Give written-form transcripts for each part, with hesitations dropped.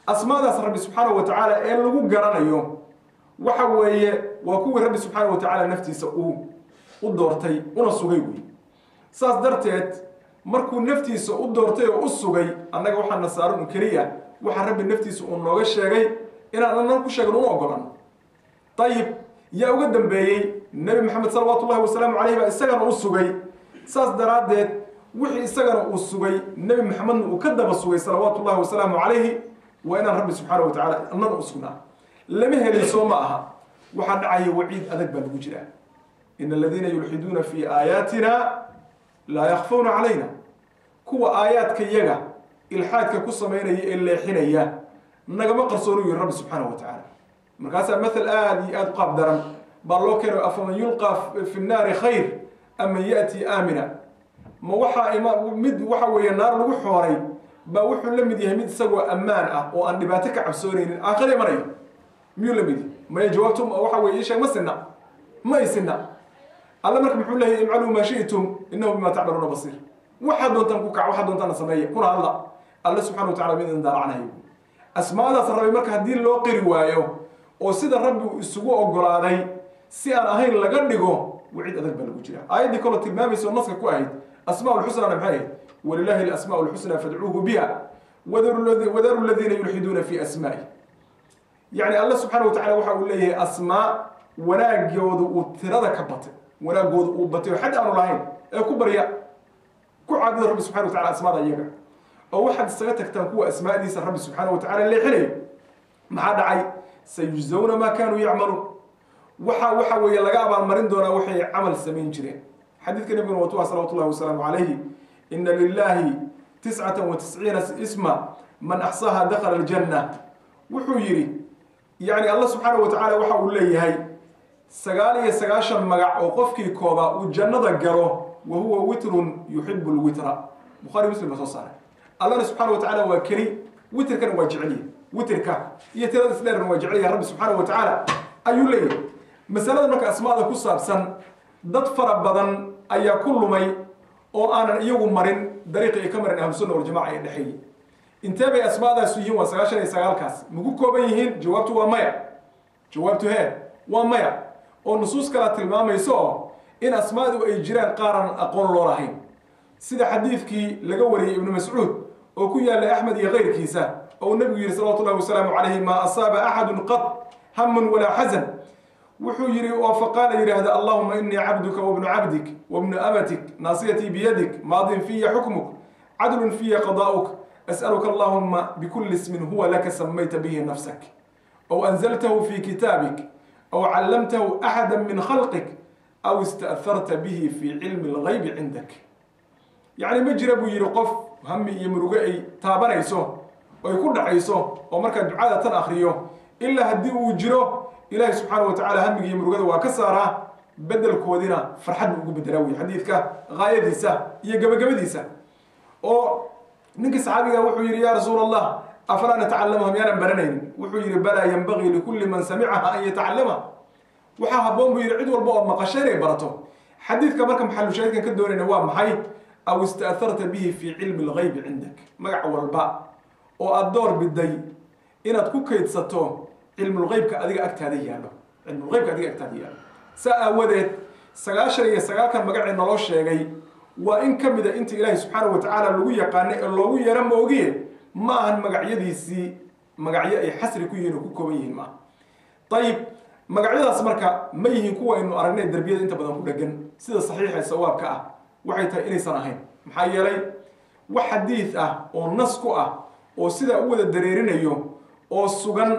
asmaadaas rabbi subxaanahu wa tacaala ee lagu garanayo waxa weeye waa kuwii rabbi subxaanahu wa tacaala naftiisa uu u doortay una sugay wey saas darteed markuu naftiisa u doortay oo u sugay annaga waxaa nasaaran keliya waxa rabbi naftiisa uu nooga sheegay inaan annaga ku sheegno una ogolan ayib yaa uga dambeeyey nebi maxamed salawaatullahi wasalaamu calayhi baa isagana u sugay saas daraaddeed wixii isagana uu sugay nebi maxamedna uu ka daba sugay salawaatullahi wasalaamu calayhi waa inaan rabbi subxaanahu wa tacaala annana u sugnaa lama helayso ma aha waxaa dhacaya waciid adag baa lagu jiraa ina aladiina yulxiduuna fii aayaatina laa yakfawna calayna kuwa aayaadka yaga ilxaadka ku samaynaya ee leexinaya nagama qarsoonu yihi rabbi subxaanahu wa tacaala markaasaa mathal aada iyo aada u qaab daran baa loo keenay afaman yulqaa fi nnaari khayr ama ya'tii aamina ma waxaa mid waxa weeye naar lagu xooray baa wuxuu la mid yahay mid isagoo ammaan ah oo aan dhibaato ka cabsoonaynin aakhir imanayo miyuu la mid yahay maya jawaabtum waxa weeye isheeg ma sinna ma ay sinna alla marka muxuu leeyahay imcaluu maa shi'tum innahu bimaa tacmaluuna basiir waxaad doontaan ku kac waxaad doontaana sameeya kuna hadla alla subxana wa tacala mid idin daalacnayo asmaadaas rabbi marka haddii loo qiri waayo oo sida rabbi uu isugu ogolaaday si aan ahayn laga dhigo wacid adag baa lagu jira aayaddii kaloo tilmaamaysa oo naska ku ahayd asmaa lxusnana maxay ahayd walilahi alasmaa lxusna fadcuuhu biha wadaru aladiina yulxiduuna fi asmaa'i yani alla subxaana wa tacala waxa uu leeyahay asmaa wanaagooda uu tirada ka batay wanaagooda uu batay oo xad aanu lahayn ee ku barya ku caabuda rabbi subxana wa tacala asmaada iyaga oo waxaad isaga tagtaan kuwa asmaadiisa rabbi subxaana wa tacala leexinayo maxaa dhacay sayujzawna maa kaanuu yacmaluun waxa weeye laga abaalmarin doonaa waxay camal samayn jireen xadiidka nabiguna watuha salawatullahi wasalaamu calayhi ina lilahi 99 isma man axsaha dakhala aljanna wuxuu yidhi yani alla subxaana wa tacaala waxa uu leeyahay 99 magac oo qofkii kooba uu jannada galo wa huwa witrun yuxibu lwitra bukhaari muslim ba soo saaray allana subxaana wa tacaala waa keli witrkana waa jeceliye witrka iyo tirada isdheerna waa jeceliya rabbi subxaana wa tacaala ayuu leeyahay masalada marka asmaada ku saabsan dad fara badan ayaa ku lumay oo aanan iyagu marin dariiqi ay ka marin ahlusunna waljamaca ee dhexeeyey intee bay asmaadaas yihiin waa 99kaas magu kooban yihiin jawaabtu waa maya jawaabtu hee waa maya oo nusuus kala tilmaamayso oo in asmaadu ay jiraan qaaran aqoon loo lahayn sida xadiidkii laga wariyey ibnu mascuud oo ku yaallay axmed iyo kayrkiisa oo nabigu yidhi salawatullahi wasalaamu calayhi maa asaaba axadun qad hamun walaa xasan wuxuu yidhi oo faqaala yidhaahda allahuma inii cabduka wabnu cabdik wabnu amatik naasiyatii biyadik maadin fiya xukmuk cadlun fiya qadaa'uk as'aluka allahuma bikulli ismin huwa laka samayta bihi nafsak aw anzaltahu fi kitaabik aw callamtahu axada min khalqik aw ista'harta bihi fi cilmi alghaybi cindak yacni ma jira buu yidhi qof hami iyo murugo ay taabanayso oo ay ku dhacayso oo markaa ducada tan akhriyo ilaa haddii uu jiro ilaahi subxaana wa tacala hamiga iyo murugada waa ka saaraa bedelkoodina farxad buu ugu bedelaa wey xadiidka gaayadiisa iyo gabagabadiisa oo ninkii saxaabiga wuxuu yidhi yaa rasuul allah afalaa natacallamaha miyaanan baranaynin wuxuu yidhi balaa yanbagii likulli man samicaha an yatacallama waxaa habboon buu yidhi cid walba oo maqasho inay barato xadiidka marka maxalushaahidkan ka doonayna waa maxay aw ista'harta bihi fii cilmi alghaybi cindak magac walba oo aada door biday inaad ku kaydsato cilmulghaybka adiga agtaada yaallo cilmulghaybka adiga agtaada yaallo saa aawadeed 99kan magacee naloo sheegay waa in ka mid a inta ilaahay subxaana wa tacaala lagu yaqaanay ee loogu yeero moogiye ma ahan magacyadiisii magacyo ay xasri ku yihiin oo ku kooban yihiin maaha ayib magacyadaas marka ma yihiin kuwa aynu aragnay derbiyada inta badan ku dhegan sida saxiixa ee sawaabka ah waxay tahay inaysan ahayn maxaa yeelay wax xadiid ah oo nas ku ah oo sidaa u wada dareerinayo oo sugan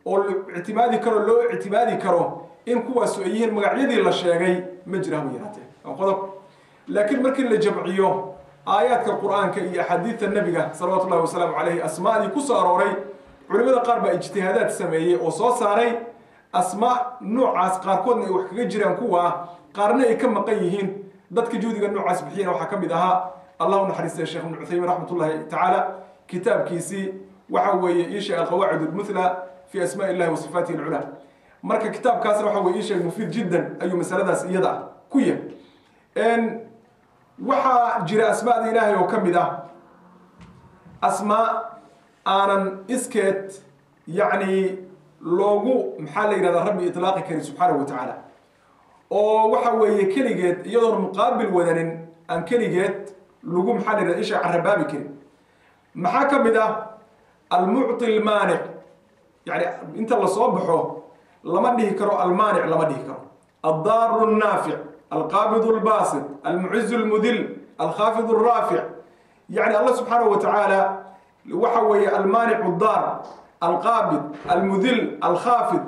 oo ictimaadi karo loo ictimaadi karo in kuwaasu ay yihiin magacyadii la sheegay ma jira haba yaraatee qodob laakiin markii la jamciyo aayaadka qur-aanka iyo axaadiidta nebiga salawatullahi wasalaamu calayhi asmaadii ku soo arooray culimada qaar baa ijtihaadaad sameeyey oo soo saaray asmaa noocaas qaarkoodna ay wax kaga jiraan kuwa qaarna ay ka maqan yihiin dadka juhdiga noocaas bixiyana waxaa ka mid ahaa allah u naxariistay sheekh ibnu cuthaymiin raxmatullahi tacaala kitaabkiisii waxa weeye ii sheeg alqawaacid almuthla fi asmaa illahi wa sifaatihi alculaa marka kitaabkaasna waxa weye ii sheeg mufiid jiddan ayuu masaladaas iyada ah ku yahay waxaa jira asmaada ilaahay oo ka mid ah asmaa aanan iskeed yacni loogu maxaa la yidhahdaa rabbi itlaaqi karin subxaanahu wa tacaala oo waxa weeye keligeed iyadoon muqaabil wadanin aan keligeed lagu maxaa la yidhahda isha carabaabi karin maxaa ka mid ah almucti almaanic yani inta lasoo baxo lama dhihi karo almaanic lama dhihi karo aldaaru الnaafic alqaabidu اlbaasit almucizu اlmudil alkhaafidu الraafic yani allah subxaanahu wa tacaala waxa weeye almaanic الdaar alqaabid almudil alkhaafid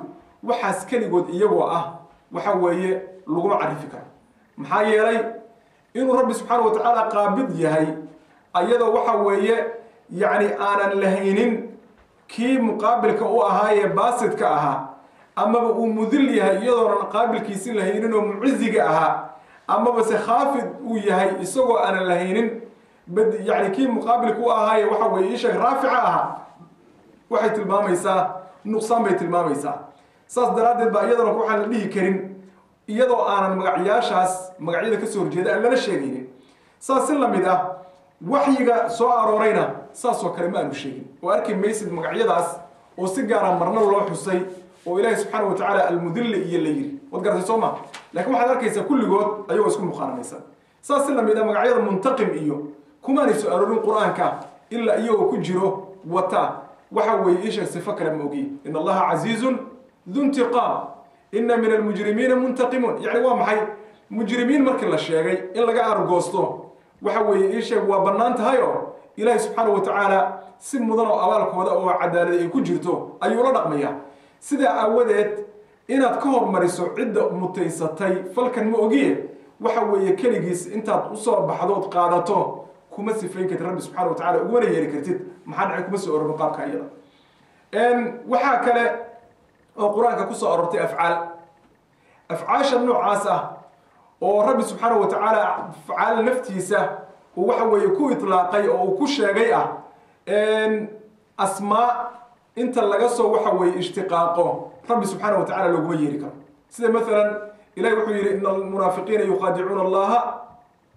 waxaas keligood iyagoo ah waxa weeye laguma carifi karo maxaa yeelay inuu rabbi subxaanahu wa tacaala qaabid yahay ayadoo waxa weeye yacni aanan lahaynin kii muqaabilka u ahaayee baasidka ahaa amaba uu mudil yahay iyadoonan qaabilkiisi lahaynin oo muciziga ahaa amaba se khaafid uu yahay isagoo aanan lahaynin yani kii muqaabilka u ahaaye waxa weeye isha raafica ahaa waxay tilmaamaysaa nuqsaan bay tilmaamaysaa saas daraaddeed baa iyadana waxaan la dhihi karin iyadoo aanan magacyaashaas magacyada kasoo horjeeda aan lala sheegaynin saas si lamid ah waxyiga soo aroorayna saasoo kale ma aanu sheegin oo arki maysid magacyadaas oo si gaara marna loo xusay oo ilaahay subxaanahu wa tacaala almudille iyo la yiri waad garatay soo ma laakiin waxaad arkaysaa kulligood ayagoo isku muqaanamaysan saas si lamid ah magacyada muntaqim iyo kumaanay soo aroorin qur-aanka ilaa iyagoo ku jiro wata waxa weeye isha sifo kale ma ogiye in allaha casiizun du intiqaam ina min almujrimiina muntaqimuun yani waa maxay mujrimiin markii la sheegay in laga argoosto waxa weeye ii sheeg waa bannaan tahay oo ilaahay subxaanahu wa tacaala si mudan oo abaalkooda oo cadaalad ay ku jirto ayuu la dhaqmayaa sidaa aawadeed inaad ka hormariso cidda mutaysatay falkan ma ogiye waxa weeye keligiis intaad usoo baxdood qaadato kuma sifayn kartid rabbi subxaanahu wa tacaala ugumana yeeri kartid maxaa dhacay kuma soo arorin qaabka iyada waxaa kale oo qur-aanka kusoo arortay afcaasha noocaas ah oo rabbi subxaanahu wa tacaala afcaal naftiisa uu waxa weeye ku itlaaqay oo uu ku sheegay ah asmaa inta laga soo waxa weeye ishtiqaaqo rabbi subxaanahu wa tacala looguma yeeri karo sida maalan ilahi wuxuu yidhi ina almunaafiqiina yuqaadicuuna allaha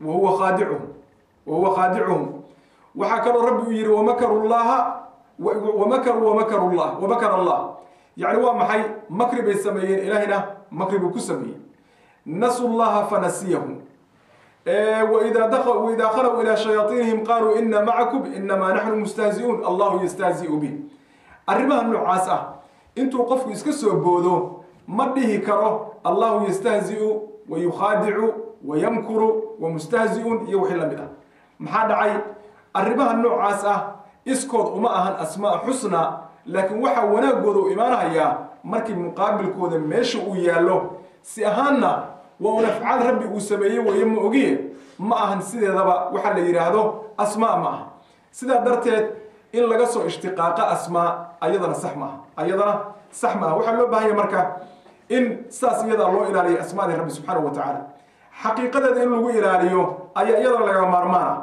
wahuwa khaadicuhum waxaa kaloo rabbi uu yidhi wamakaru llaha wamakara allah يعني waa maxay makri bay sameeyeen ilaahina makri buu ku sameeyey nasu llaha fanasiyahum وإذا خلوا إلى شياطينهم قالوا إنا معكم إنما نحن مستهزئون الله يستهزئ به arrimaha noocaas ah intuu qofku iska soo boodo ma dhihi karo allahu yastahzi'u wa yukhaadicu wa yamkuru wa mustahzi'un iyo wixii la mid ah maxaa dhacay arrimaha noocaas ah iskood uma ahan asmaa xusna laakiin waxa wanaagooda u imaanayaa markii muqaabilkooda meesha uu yaallo si ahaanna waa un afcaal rabbi uu sameeyey weeye ma ogiye ma ahan sideedaba waxa la yidhaahdo asmaa ma aha sidaa darteed in laga soo ishtiqaaqa asmaa ayadana sax maaha waxaa loo baahanya marka in saas iyadaa loo ilaaliyo asmaadii rabbi subxaanahu wa tacaala xaqiiqadeeda in lagu ilaaliyo ayaa iyadana laga maarmaana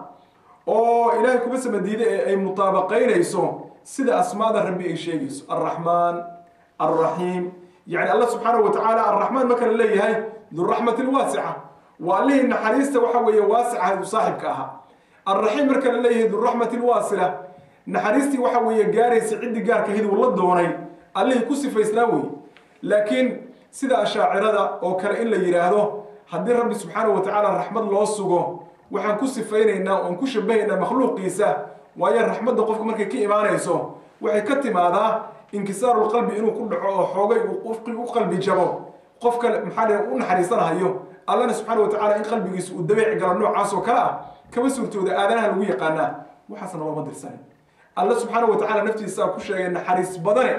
oo ilaahay kuma samadiida ee ay mutaabaqaynayso sida asmaada rabbi ay sheegayso alraxmaan alraxiim yani allah subxaanahu wa tacaala alraxmaan marka la leeyahay duraxmati lwaasica waa allihii naxariista waxa weeye waasica saaxibka ahaa alraxiim marka la leeyahay duraxmati lwaasila naxariistii waxa weeye gaaraysa ciddii gaarka hiduu la doonay allihii ku sifaysnaa wey laakiin sida ashaacirada oo kale in la yidhaahdo haddii rabbi subxaanahu wa tacaala raxmad loo sugo waxaan ku sifaynaynaa oon ku shabahaynaa makhluuqiisa waayo raxmadda qofka markay ka imaanayso waxay ka timaadaa inkisaarulqalbi inuu ku dhaco oo xoogay u qalbi jabo qofka maxaa u naxariisanahayo allana subxaana wa tacaala in qalbigiisa uu dabeeci galo noocaas oo kale ah kama suurtooda aadanaha lagu yaqaanaa waxaasna looma dirsanin alla subxaana wa tacaala naftiisaa ku sheegay naxariis badane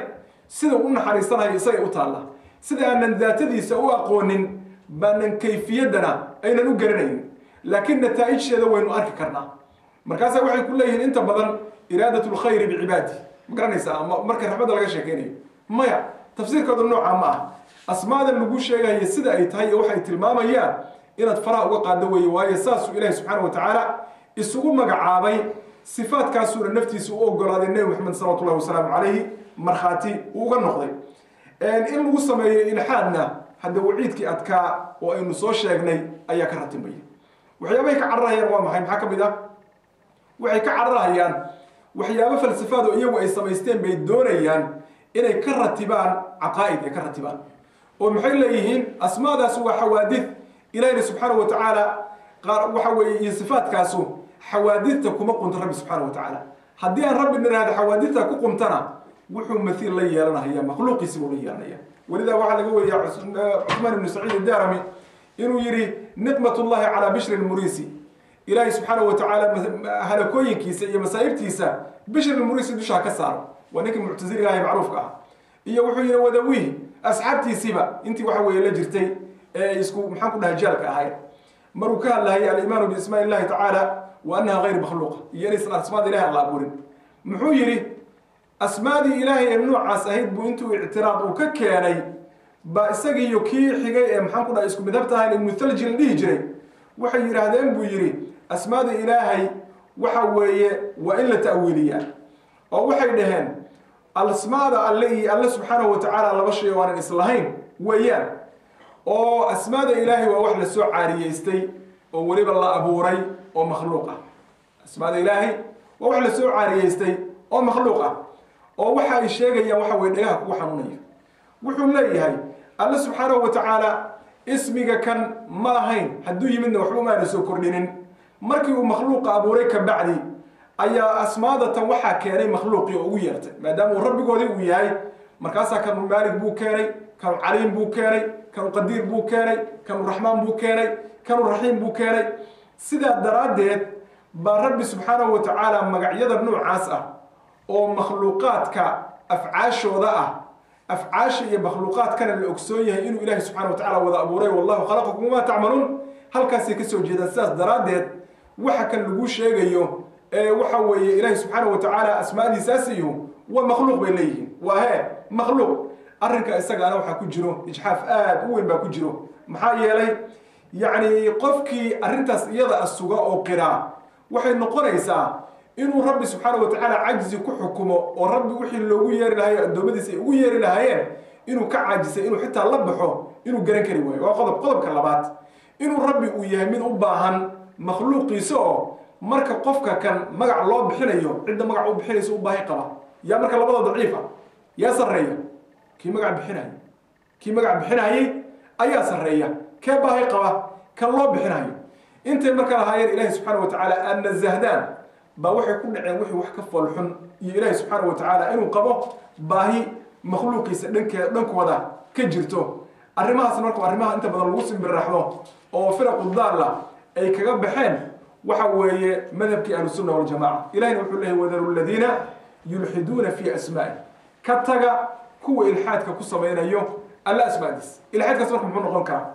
sida u naxariisanayo isagay u taalla sida aanan daatadiisa u aqoonin baanan kayfiyaddana aynan u garanaynin laakiin nataa'ijteeda waynu arki karnaa markaasaa waxay ku leeyihiin inta badan iraadatu lkhayri bicibaadi ma garanaysaa marka raxmadda laga sheekaynayo maya tafsiirkooda noocaa ma ah asmaadan lagu sheegaya sida ay tahay iyo waxay tilmaamayaan inaad faraha uga qaado weeye waayo saasuu ilaahi subxaana wa tacaala isugu magacaabay sifaadkaasuuna naftiisa u ogolaaday nebi maxamed salawatu llahi wasalaamu calayhi markhaati uu uga noqday in lagu sameeyo ilxaadna hadda waciidkii adkaa oo aynu soo sheegnay ayaa ka ratimaya waxyaabahay ka cararahayaan waa maxay maxaa ka mid ah waxay ka cararahayaan waxyaabo falsafaad oo iyagu ay samaysteen bay doonayaan inay ka ratibaan caqaa'id ay ka ratibaan oo maxay leeyihiin asmaadaas waa xawaadith ilaahina subxaanahu wa tacaala qaar waxa weeye iyo sifaadkaasu xawaadithta kuma qunto rabbi subxaanahu wa tacaala haddii aan rabbi niraahdo xawaadithta ku qumtana wuxuu mathiil la yeelanaya makhluuqiisi buu la yeelanaya welidaa waxaa laga weriyaa cuthmaan ibnu saciid addaarami inuu yidhi niqmatullahi calaa bishri lmuriisi ilaahay subxaanahu wa tacaala halakooyinkiisa iyo masaa'ibtiisa bishri lmuriisi dushaa ka saaro waa ninkii muctasili ilaahay macruufka ah iyo wuxuu yidhi wadawihi asxaabtiisiiba intii waxa weeye la jirtay ee isku maxaan ku dhahay jaalka ahayd maruu ka hadlahayay aliimaanu biismaa illahi tacaala wa annaha gayr makhluuqa iyo inaysan asmaada ilahay aan la abuurin muxuu yidhi asmaadii ilaahay ee noocaas ahayd buu intuu ictiraad uu ka keenay ba isagiiyo kii xigay ee maxaan ku dhahay isku midhabta ahayn ibnu thalji la dhihi jiray waxay yidhaahdeen buu yidhi asmaada ilaahay waxa weeye waa in la ta'wiiliyaa oo waxay dhaheen asmaada alle iyo alle subxaanahu wa tacaala laba shay oo aanan islahayn weeyaan oo asmaada ilaahay waa wax la soo caariyeystay oo weliba la abuuray oo makhluuq ah asmaada ilaahay waa wax la soo caariyeystay oo makhluuq ah oo waxa ay sheegayaan waxa weeye dhagaha kugu xanuunaya wuxuu leeyahay alle subxaanahu wa tacaala ismiga kan ma lahayn hadduu yimidna waxba maana soo kordhinin markii uu makhluuqa abuuray ka bacdi ayaa asmaadatan waxaa keenay makhluuqii oo ugu yeertay maadaama uu rabbigoodii uu yahay markaasaa kanu maalig buu keenay kanu caliim buu keenay kanu qadiir buu keenay kanu raxmaan buu keenay kanu raxiim buu keenay sidaa daraaddeed baa rabbi subxaanahu wa tacaala magacyada noocaas ah oo makhluuqaadka afcaashooda ah afcaasha iyo makhluuqaadkana la ogsoon yahay inuu ilaahay subxaanahu wa tacaala wada abuuray wallahu khalaqakum wamaa tacmaluun halkaasay ka soo jeedaan sidaas daraaddeed waxa kan lagu sheegayo waxa weeye ilaahay subxaanahu wa tacaala asmaadiisaas iyo waa makhluuq bay leeyihiin waa hee makhluuq arrinka isagaana waxaa ku jiro ijxaaf aad u weyn baa ku jiro maxaa yeelay yacni qofkii arrintaas iyada asuga oo qiraa waxay noqonaysaa inuu rabbi subxaanahu wa tacaala cajzi ku xukumo oo rabbi wixii loogu yeeri lahayo addoommadiisa ay ugu yeeri lahaayeen inuu ka caajisay inuu xitaa la baxo inuu garan kari waayo waa qodobka labaad inuu rabbi uu yahay mid u baahan makhluuqiisa oo marka qofka kan magac loo bixinayo cidda magac u bixinaysa u baahi qaba yaa marka labada daciifa yaa sarreeya kii magac bixinayay ayaa sarreeya kee baahi qaba kan loo bixinayo intay marka lahaayeen ilaahay subxaanahu wa tacaala aad nasahdaan baa waxay ku dhaceen wixii wax ka foolxun iyo ilaahay subxaanahu wa tacaala inuu qabo baahi makhluuqiisa dhankooda ka jirto arrimahaas marka arrimaha inta badan lagu simbirraxdo oo firaqu daalla ay kaga baxeen waxa weeye madhabkii ahlusunna waljamaca ilahina wuxuu leeyahy wadaru aladiina yulxiduuna fii asmaa'i ka taga kuwa ilxaadka ku samaynayo alla asmaadiis ilxaadkaas marka muxuu noqon karaa